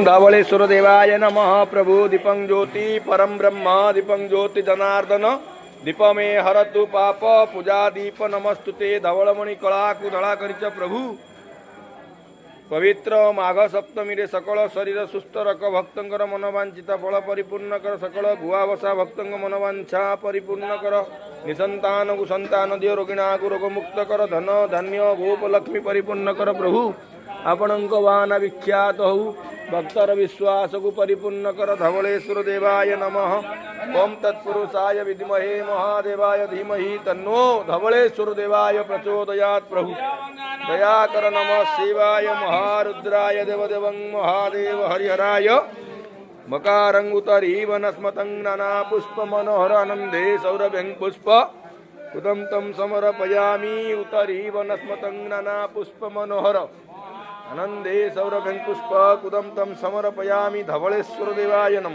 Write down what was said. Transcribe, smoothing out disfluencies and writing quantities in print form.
धवलेश्वर देवाय नमः। प्रभु दीपं ज्योति परम ब्रह्म दीपं ज्योति जनार्दन दीप में हरतु पाप पूजा दीप नमस्तुते। धवलमणि कला कुधला करिच प्रभु पवित्र माघ सप्तमी रे सकल शरीर सुस्थ रख भक्तंकर मनोवांछित फल परिपूर्ण कर। सकल गुआवसा भक्तंग मनोवांछा परिपूर्ण कर। निसंतान को संतान दियो रोगिणा को रोग मुक्त कर। धन धान्य गोप लक्ष्मी परिपूर्ण कर। प्रभु आपणक वाहन विख्यात हो भक्तर विश्वास को परिपूर्ण कर। धवलेश्वर देवाय नमः। ओम तत्पुरुषाय विद्महे महादेवाय धीमहि तन्नो धवलेश्वर देवाय प्रचोदयात्। प्रभु दया कर। नमः शिवाय महारुद्राय देवदेवं महादेव हरिहराय मकारंगुतरी वनस्मतं नाना पुष्प मनोहर आनंदे सौरभ्यं पुष्प उदं तं समर्पयामि। उतरी वनस्मतं नाना पुष्प मनोहर आनंदे सौरभ्यं पुष्प उदं तं समर्पयामि। धवलेश्वर देवाय नमः।